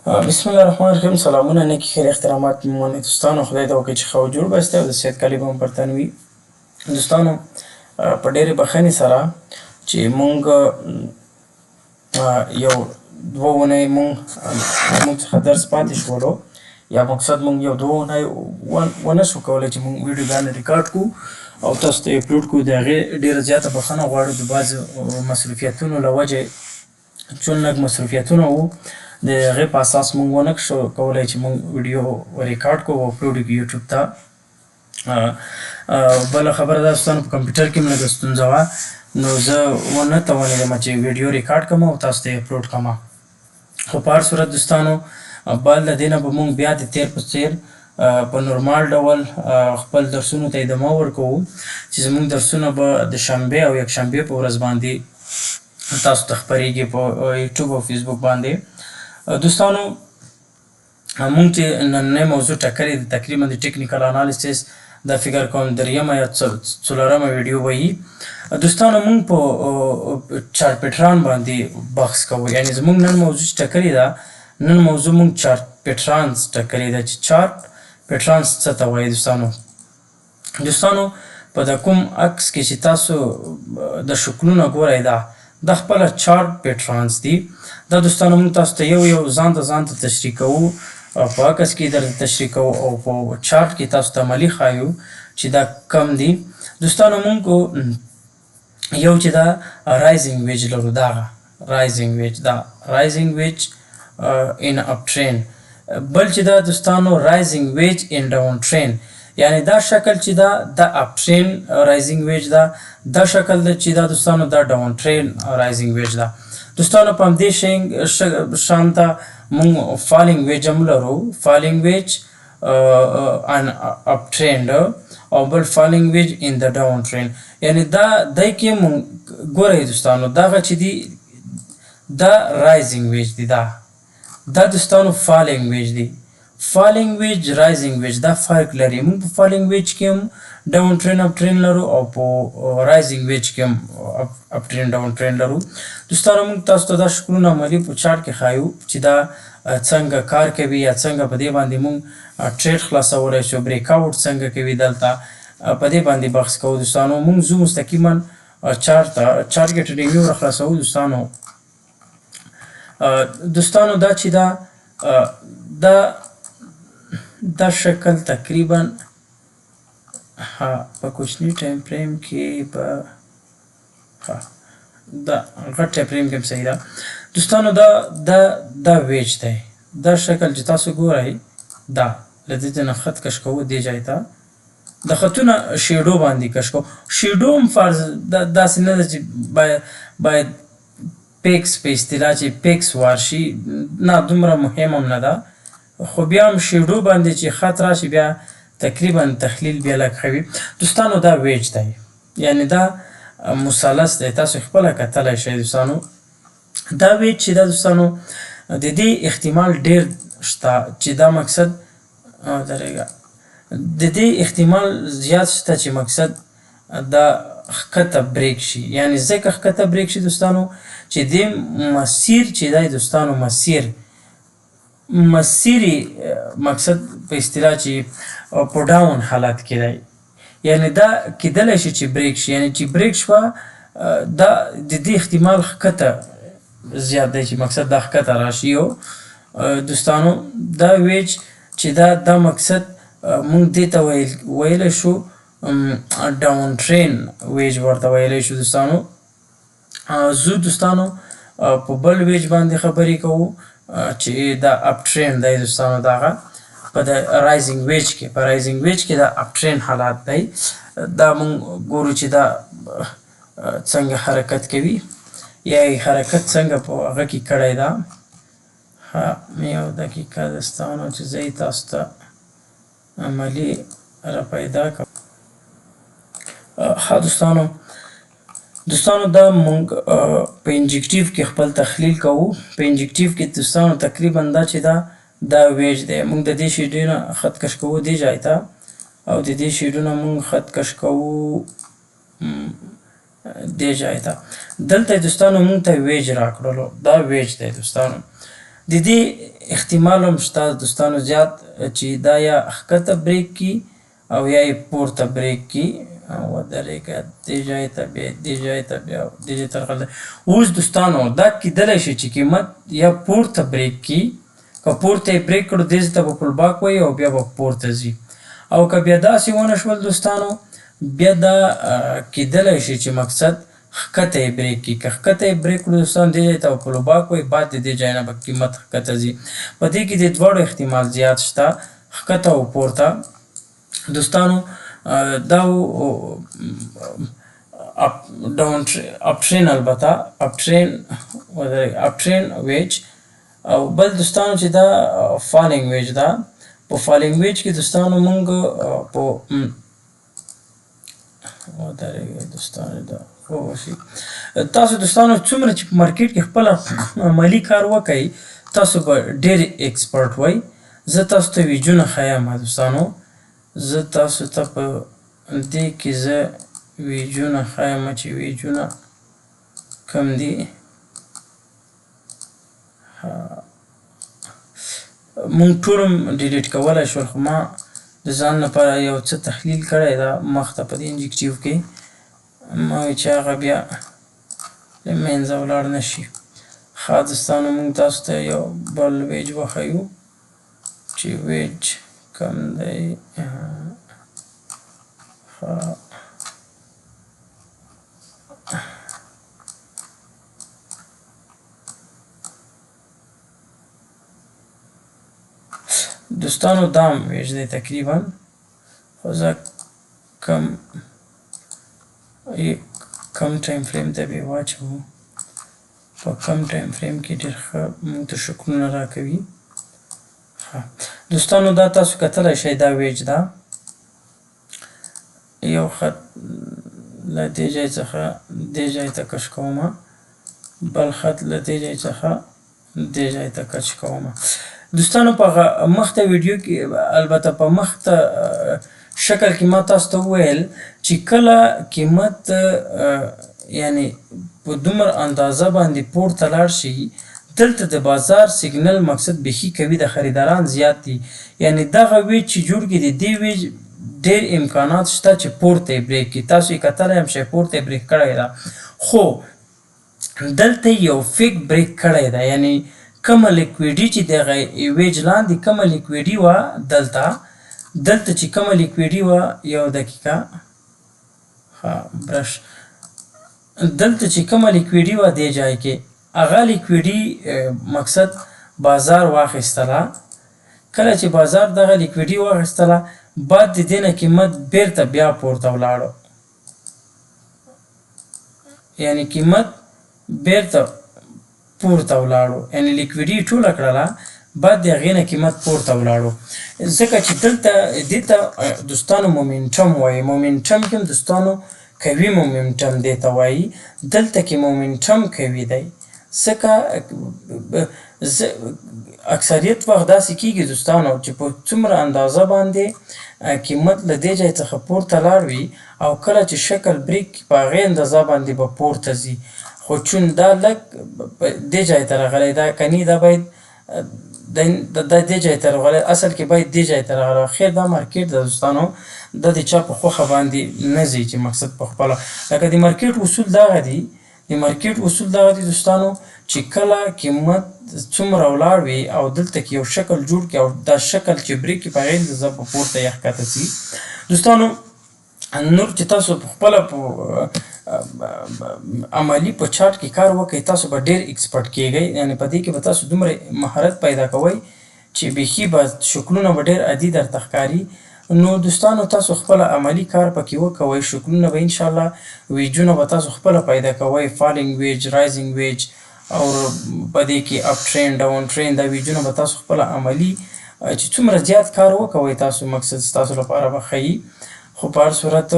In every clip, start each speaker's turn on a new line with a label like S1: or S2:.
S1: بسم الله الرحمن الرحیم. سلامونه، نیکی خیر احترامات میمونید دوستانو. خدای ته وکړي چې ښه او جوړ باسته او د صحت کالي به مو پر تن وي. دوستانو په ډېرې بښنې سره چې مونږ یو دوه اونۍ مونږ څخه درس پاتې شولو، یا مقصد مونږ یو دوه اونۍ ونه شو کولی چې مونږ ویډیوګانې ریکارډ کړو او تاسو ته یې اپلوډ کړو. د هغې ډېره زیاته بښنه غواړو د بعضو مصروفیتونو له وجې، چون لږ مصروفیتونه وو د هغې په اساس مونږ ونه شو کولی چې مونږ ویډیو ریکارډ کړو او اپلوډ یې کړو یوټیوب ته. بله خبره دا دوستانو، په کمپیوټر کې مې لږه ستونزه وه، نو زه ونه توانېدم چې ویډیو ریکارډ کړم او تاسو ته یې اپلوډ کړم. خو په هر صورت دوستانو، بعد له دې نه به مونږ بیا د تیر په څېر په نورمال ډول خپل درسونو ته ادامه ورکوو چې زمونږ درسونه به د شنبې او یکشنبې په ورځ باندې تاسو ته خپرېږي په یوټیوب او فیسبوک باندې. دوستانو مونږ چې نننۍ موضوع ټاکلې ده تقریبا د ټیکنیکل انالیسیس، دا فکر کوم دریمه یا څلورمه ویډیو به وي. دوستانو مونږ په چارپټران باندې بحث کوو، یعنې زمونږ نن موضوع چې ټاکلې ده، نن موضوع مونږ چارپټرانز ټاکلې ده چې چارپټرانز څه ته وایي. دوستانو په د کوم عکس کې چې تاسو د شکلونه ګورئ، دا خپله چارټ پیټرانز دي. دا دوستانو مونږ تاسو ته یو ځان ته تشریح کوو، په عکس کې درته تشریح کوو او په چارټ کې تاسو ته عملي ښایو چې دا کم دي. دوستانو مونږ یو چې دا رایزنګ ویج لرو، دغه رایزنګ ویج ان اپ ټرین. بل چې دا دوستانو رایزنګ ویج ان ډاون ټرین، یعنی دا شکل چې دا اپ ټرین رایزنګ ویج ده، دا شکل ده چې دا دوستانو دا ډاون ټرین رایزنګ ویج ده. دوستانو په همدې شان ته مونږ فالینګ ویج هم لرو، فالینګ ویج ان اپ ټرینډ او بل فالینګ ویج ان د ډاون ټرین. یعنی دای کې مونږ ګورئ دوستانو، دغه چې دي دا رایزنګ ویج دي، دا دوستانو فالینګ ویج دي. فالینګ ویج رایزنګ ویج دا فرق لري. مونږ په فالینګ ویج کې هم ډاون ټرین اپ ټرین لرو او په رایزنګ ویج کې هم اپ ټرین ډاون ټرین لرو. دوستانو مونږ تاسو ته دا شکلونه عملي په چارټ کې ښایو چې دا څنګه کار کوي، یا څنګه په دې باندې مونږ ټریډ خلاصولی شو، بریک آوټ څنګه کوي، دلته په دې باندې بحث کوو. دوستانو مونږ ځو مستقیما چارټ ته، چارټ کې ټریډینګ راخلاصوو. دوستانو دا چې دا شکل تقریبا په کوچني ټایم فریم کې دا غټ ټایم فریم کې هم صحیح ده. دوستانو دا ویج دی، دا شکل چې تاسو ګورئ، دا له دې نه خط کش کوو دې ځای ته، د خطونه شیډو باندې کش کوو. شیډو هم فرض داسې نه ده چې باید پیکس په اصطلاح چې پیکس وارشي، نه دومره مهم هم نه ده، خو بیا هم شیډو باندې چې خط راشي بیا تقریبا تخلیل بیا لږ ښه وي. دوستانو دا ویج دی، یعنی دا مثلث دی، تاسو خپله کتلی شئ. دوستانو دا ویج چې دا دوستانو د دې احتمال ډېر شته چې دا مقصد د دې احتمال زیات شته چې مقصد دا ښکته بریک شي. یعنی ځکه ښکته بریک شي دوستانو چې دې مسیر چې دی دوستانو مسیري مقصد په اصطلاح چې په ډاون حالت کې دی، یعنی دا کیدلی شي چې بریک شي، یعنی چې بریک شوه دا د دې احتمال ښکته زیات دی چې مقصد دا ښکته راشي. او دوستانو دا ویج چې دا مقصد مونږ دې ته ویلی شو ډاون ټرین ویج ورته ویلی شو. زو دوستانو په بل ویج باندې خبرې کوو چې دا اپ ټرین دی. دوستانو دغه په د رایزنګ ویج کې، په رایزنګ ویج کې دا اپ ټرین حالات دی. دا مونږ ګورو چې دا څنګه حرکت کوي، یا یې حرکت څنګه په هغه کې کړی ده. یو دقیقه دوستانو چې زه یې تاسو ته عملي را پیدا کړم. دوستانو دا مونږ په انجکټیو کې خپل تحلیل کوو. په انجکټیو کې دوستانو تقریبا دا چې دا ویج دی. مونږ د دې شیډونه خط کش کوو دې ځای ته، او د دې شیډونه مونږ خط کش کوو دې ځای ته. دلته دوستانو مونږ ته ویج راکړلو، دا ویج دی. دوستانو د دې احتمال هم شته دوستانو زیات چې دا یا ښکته بریک کی او یا یې پورته بریک کی. ودرېږه دې ځای ته بیا دې ځای ته بیا دې ځای ته راغلی. اوس دوستانو دا کیدلی شي چې قیمت یا پورته بریک کی، که پورته یې بریک کړو دې ځای ته به پل باک وایي او بیا به پورته ځي. او که بیا داسې ونه شول دوستانو بیا دا کیدلی شي چې مقصد ښکته یې بریک کړي. که ښکته یې بریک کړو دوستانو دې ځای ته به پل باک وایي، بعد د دې ځای نه به قیمت ښکته ځي. په دې کې د دواړو احتمال زیات شته، ښکته او پورته. دوستانو دا ډاون اپ ټرین، البته اپ ټرین ویج. او بل دوستانو چې دا فالینګ ویج ده. په فالینګ ویج کې دوستانو مونږ په ودرېږئ دوستانو دا خو شي. تاسو دوستانو څومره چې په مارکیټ کې خپله عملي کار وکئ تاسو به ډېر ایکسپرټ وئ. زه تاسو ته ویجونه ښیم دوستانو، زه تاسو ته په دې کې زه ویجونه ښیم چې ویجونه کم دي. مونږ ټول هم ډیلیټ کولی شول خو ما د ځان لپاره یو څه تحلیل کړی ده مخته په دې انجکټیو کې، ما وایي چې هغه بیا له منځه ولاړ نه شي. ښه دوستانو مونږ تاسو ته یو بل ویج وښیو چې ویج کم دی. دوستانو دا هم ویج دی تقریبا، خو زه کم ټایم فریم ته به یې واچوو. په کم ټایم فریم کې ډېر ښه موږ ته شکلونه راکوي. دوستانو دا تاسو کتلی شئ دا ویج ده. یو خط له دې ځای څخه دې ځای ته کش کومه، بل خط له دې ځای څخه دې ځای ته کش کومه. دوستانو په مخته ویډیو کې البته په مخته شکل کې ما تاسو ته وویل چې کله قیمت یعنی په دومره اندازه باندې پورته لاړ شي دلته د بازار سیګنل مقصد بیخي کوي، د خریداران زیات دي. یعنی دغه ویج چې جوړ کړي د دې ویج ډېر امکانات شته چې پورته یې بریک کړي. تاسو یې کتلی هم شئ پورته یې بریک کړی ده، خو دلته یو فیک بریک کړی ده. یعنی کومه لیکویډي چې دغه ویج لاندې کومه لیکویډي وه دلته چې کومه لیکویډي وه، یو دقیقه برش، دلته چې کومه لیکویډي وه دې ځای کې هغه لیکویډي مقصد بازار واخیستله. کله چې بازار دغه لیکویډي واخیستله بعد د دې نه قیمت بیرته بیا پورته ولاړو، یعنی قیمت بیرته پورته ولاړو، یعنی لیکویډي ټوله کړله بعد د هغې نه قیمت پورته ولاړو. ځکه چې دلته دې ته دوستانو مومنټم وایي. مومنټم کې هم دوستانو قوي مومنټم دې ته وایي. دلته کې مومنټم قوي دی، ځکه اکثریت وخت داسې کېږي دوستانو چې په څومره اندازه باندې قیمت له دې ځای څخه پورته لاړ وي او کله چې شکل بریک په هغې اندازه باندې به پورته ځي. خو چون دا لږ دې ځای ته راغلی دا کني دا باید دا دې ځای ته راغلی، اصل کې باید دې ځای ته راغلی. خیر دا مارکیټ ده دوستانو، دا د چا په خوښه باندې نه ځي چې مقصد په خپله. لکه د مارکیټ اصول دغه دي، د مارکیټ اصول دغه دي دوستانو چې کله قیمت څومره ولاړ وي او دلته کې یو شکل جوړ کړي او دا شکل چې بریک کړي په هغې اندازه په پورته یا ښکته ځي. دوستانو نور چې تاسو په خپله په عملي په چارټ کې کار وکړئ تاسو به ډېر ایکسپرټ کیږئ. یعنی په دې کې به تاسو دومره مهارت پیدا کوئ چې بیخي به شکلونه به ډېر عادي درته ښکاري. نو دوستانو تاسو خپله عملي کار پکې وکوئ، شکلونه به انشاءالله ویجونه به تاسو خپله پیدا کوئ، فالینګ ویج، رایزنګ ویج او په دې کې اپ ټرین، ډاون ټرین، دا ویجونه به تاسو خپله عملي چې څومره زیات کار وکوئ تاسو مقصد ستاسو لپاره به ښه وي. خو په هر صورت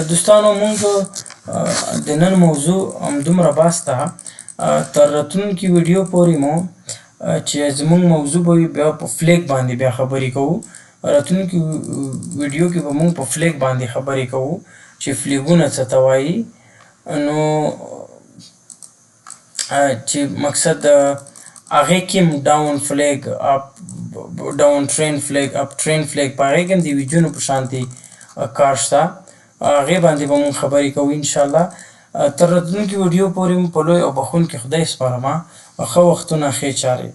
S1: دوستانو مونږ د نن موضوع همدومره بس ده. تر راتلونکي ویډیو پورې مو چې زمونږ موضوع به وي بیا په فلیک باندې بیا خبرې کوو. راتلونکي ویډیو کې به مونږ په فلیک باندې خبرې کوو چې فلیګونه څه ته وایي. نو چې مقصد هغې کې هم ډاون فلیګ ډاون ټرین فلیګ اپ ټرین فلیګ په هغې کې هم د ویجونو په شانتې کار شته. هغې باندې به مونږ خبرې کوو انشاءالله. تر راتلونکي ویډیو پورې مو په لوی او بخښونکي خدای سپارم. ښه وختونه ښې چارې.